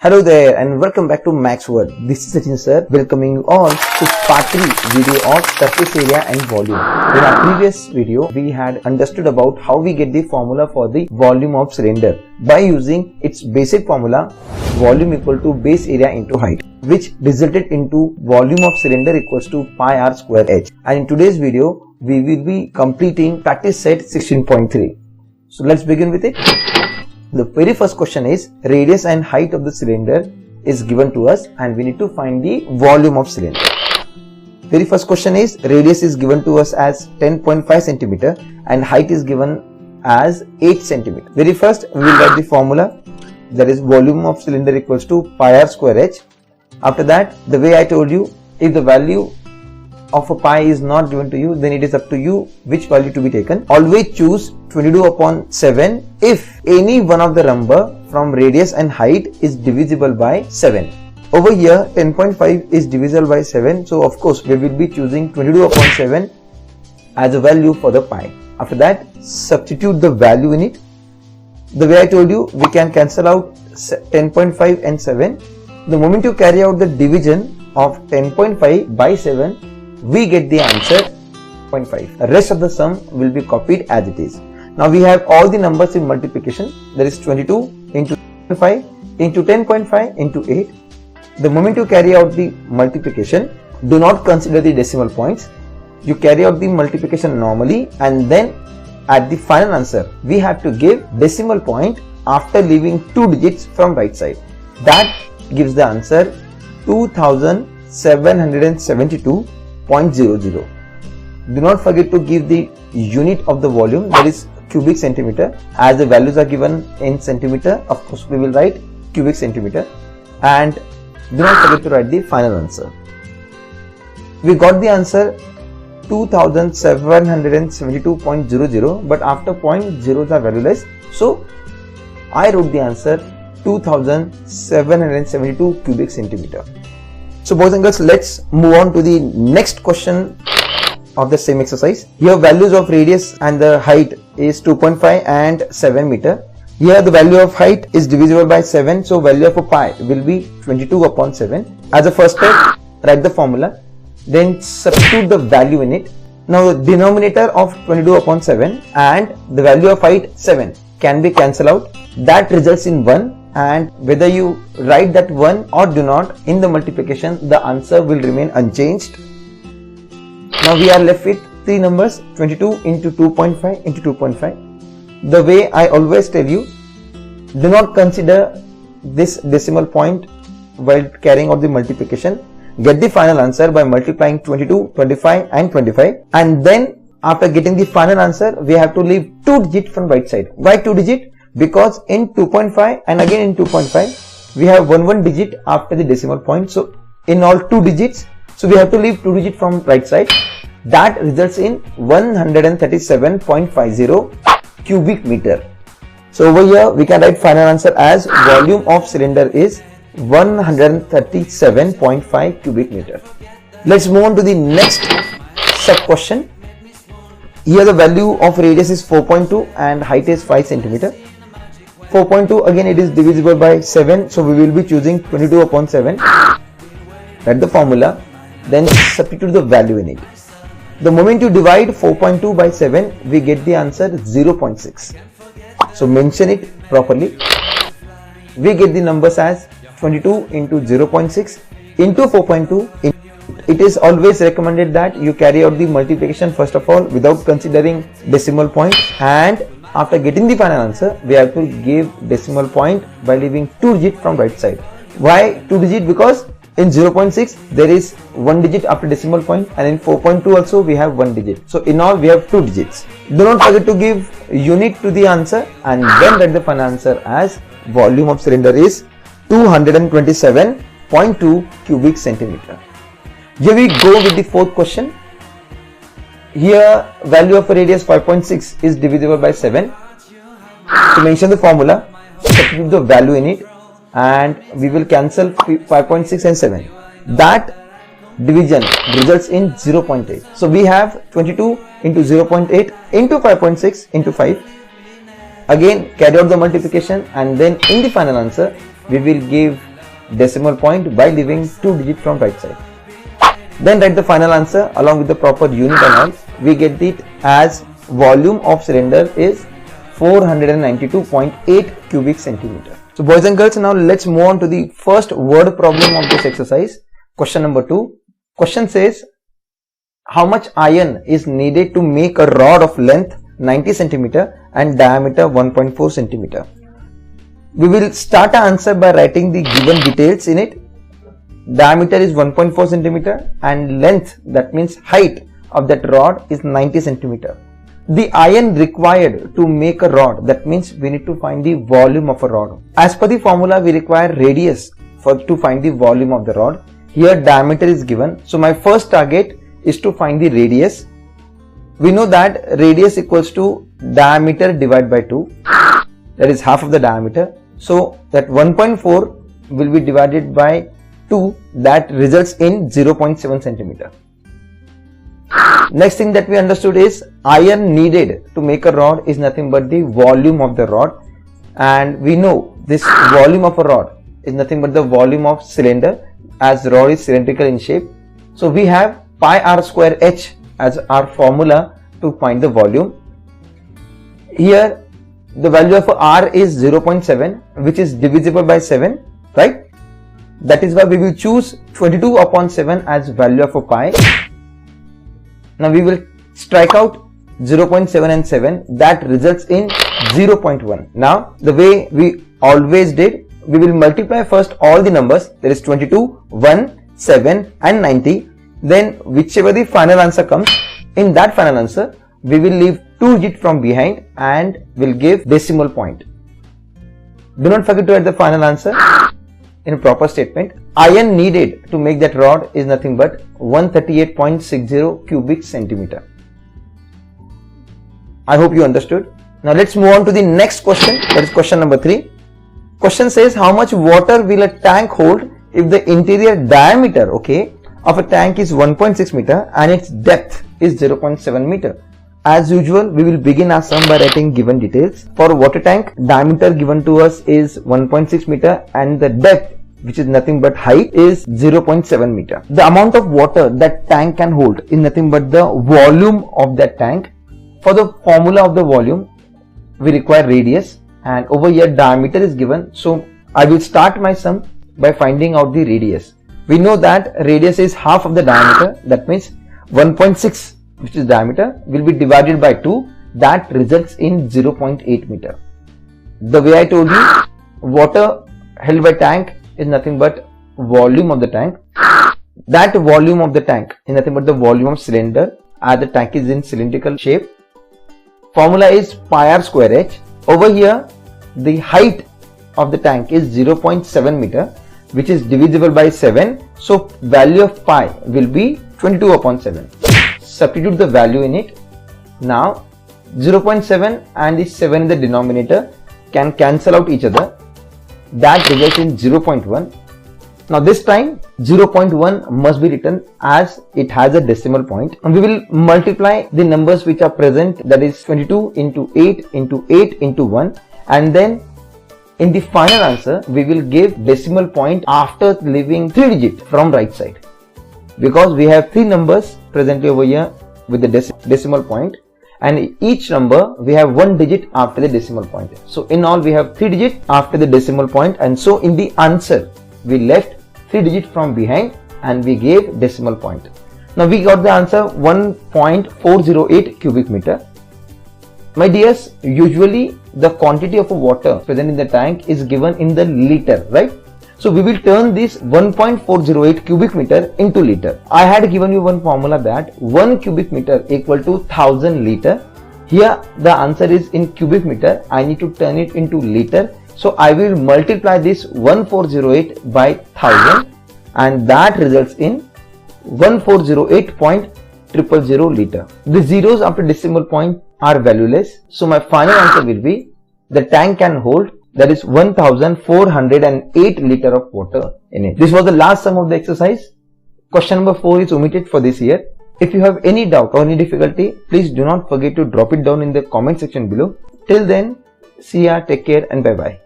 Hello there and welcome back to Max Word. This is Sachin sir welcoming you all to part 3 video of surface area and volume. In our previous video, we had understood about how we get the formula for the volume of cylinder by using its basic formula volume equal to base area into height, which resulted into volume of cylinder equals to pi r square h. And in today's video, we will be completing practice set 16.3. So let's begin with it. The very first question is radius and height of the cylinder is given to us and we need to find the volume of cylinder. Very first question is radius is given to us as 10.5 centimeter and height is given as 8 centimeter. Very first we will write the formula, that is volume of cylinder equals to pi r square h. After that, the way I told you, if the value of a pi is not given to you, then it is up to you which value to be taken. Always choose 22/7 if any one of the number from radius and height is divisible by 7. Over here 10.5 is divisible by 7, so of course we will be choosing 22/7 as a value for the pi. After that, substitute the value in it. The way I told you, we can cancel out 10.5 and 7. The moment you carry out the division of 10.5 by 7, we get the answer 0.5. The rest of the sum will be copied as it is. Now we have all the numbers in multiplication, that is 22 into 5 into 10.5 into 8. The moment you carry out the multiplication, do not consider the decimal points. You carry out the multiplication normally and then at the final answer, we have to give decimal point after leaving 2 digits from right side. That gives the answer 2772.00. Do not forget to give the unit of the volume, that is cubic centimeter. As the values are given in centimeter, of course we will write cubic centimeter, and do not forget to write the final answer. We got the answer 2772.00, but after point zeros are valueless, so I wrote the answer 2772 cubic centimeter. So boys and girls, let's move on to the next question of the same exercise. Here values of radius and the height is 2.5 and 7 meter. Here the value of height is divisible by 7, so value of a pi will be 22/7. As a first step, write the formula, then substitute the value in it. Now the denominator of 22/7 and the value of height 7 can be cancelled out. That results in 1, and whether you write that 1 or do not in the multiplication, the answer will remain unchanged. Now we are left with 3 numbers, 22 into 2.5 into 2.5. The way I always tell you, do not consider this decimal point while carrying out the multiplication. Get the final answer by multiplying 22, 25 and 25, and then after getting the final answer, we have to leave 2 digits from right side. Why 2 digits? Because in 2.5 and again in 2.5 we have one digit after the decimal point, so in all 2 digits, so we have to leave 2 digits from right side. That results in 137.50 cubic meter. So over here we can write final answer as volume of cylinder is 137.5 cubic meter. Let's move on to the next sub question. Here the value of radius is 4.2 and height is 5 centimeter. 4.2, again it is divisible by 7, so we will be choosing 22/7. Write the formula, then substitute the value in it. The moment you divide 4.2 by 7, we get the answer 0.6. So mention it properly. We get the numbers as 22 into 0.6 into 4.2. It is always recommended that you carry out the multiplication first of all without considering decimal point, and after getting the final answer, we have to give decimal point by leaving 2 digits from right side. Why 2 digits? Because in 0.6 there is 1 digit after decimal point, and in 4.2 also we have 1 digit. So in all we have 2 digits. Do not forget to give unit to the answer and then write the final answer as volume of cylinder is 227.2 cubic centimeter. Here we go with the fourth question. Here value of a radius 5.6 is divisible by 7. To mention the formula, substitute the value in it and we will cancel 5.6 and 7. That division results in 0.8. So we have 22 into 0.8 into 5.6 into 5. Again carry out the multiplication and then in the final answer we will give decimal point by leaving 2 digits from right side. Then write the final answer along with the proper unit and all. We get it as volume of cylinder is 492.8 cubic centimeter. So boys and girls, now let's move on to the first word problem of this exercise. Question number 2. Question says, how much iron is needed to make a rod of length 90 centimeter and diameter 1.4 centimeter? We will start our answer by writing the given details in it. Diameter is 1.4 centimeter and length, that means height of that rod, is 90 centimeter. The iron required to make a rod, that means we need to find the volume of a rod. As per the formula, we require radius to find the volume of the rod. Here diameter is given, so my first target is to find the radius. We know that radius equals to diameter divided by 2, that is half of the diameter. So that 1.4 will be divided by 2, that results in 0.7 centimeter. Next thing that we understood is iron needed to make a rod is nothing but the volume of the rod, and we know this volume of a rod is nothing but the volume of cylinder, as the rod is cylindrical in shape. So we have pi r square h as our formula to find the volume. Here the value of r is 0.7, which is divisible by 7, right? That is why we will choose 22 upon 7 as value of a pi. Now we will strike out 0.7 and 7, that results in 0.1. Now the way we always did, we will multiply first all the numbers, that is 22, 1, 7 and 90. Then whichever the final answer comes, in that final answer we will leave 2 digits from behind and will give decimal point. Do not forget to add the final answer in a proper statement. Iron needed to make that rod is nothing but 138.60 cubic centimeter. I hope you understood. Now let's move on to the next question, that is question number 3. Question says, how much water will a tank hold if the interior diameter, okay, of a tank is 1.6 meter and its depth is 0.7 meter. As usual, we will begin our sum by writing given details. For water tank, diameter given to us is 1.6 meter and the depth, which is nothing but height, is 0.7 meter. The amount of water that tank can hold is nothing but the volume of that tank. For the formula of the volume, we require radius, and over here diameter is given. So I will start my sum by finding out the radius. We know that radius is half of the diameter, that means 1.6, which is diameter, will be divided by 2, that results in 0.8 meter. The way I told you, water held by tank is nothing but volume of the tank. That volume of the tank is nothing but the volume of cylinder, as the tank is in cylindrical shape. Formula is pi r square h. Over here the height of the tank is 0.7 meter, which is divisible by 7. So value of pi will be 22 upon 7. Substitute the value in it. Now 0.7 and the 7 in the denominator can cancel out each other. That results in 0.1. Now this time 0.1 must be written as it has a decimal point, and we will multiply the numbers which are present, that is 22 into 8 into 8 into 1, and then in the final answer we will give decimal point after leaving 3 digits from right side, because we have 3 numbers presently over here with the decimal point, and each number we have 1 digit after the decimal point. So in all we have 3 digits after the decimal point, and so in the answer we left 3 digits from behind and we gave decimal point. Now we got the answer 1.408 cubic meter. My dears, usually the quantity of water present in the tank is given in the liter, right? So we will turn this 1.408 cubic meter into liter. I had given you one formula that 1 cubic meter equal to 1000 liter. Here the answer is in cubic meter. I need to turn it into liter. So I will multiply this 1408 by 1000, and that results in 1408.000 liter. The zeros after decimal point are valueless. So my final answer will be the tank can hold, that is 1408 liter of water in it. This was the last sum of the exercise. Question number 4 is omitted for this year. If you have any doubt or any difficulty, please do not forget to drop it down in the comment section below. Till then, see ya, take care and bye bye.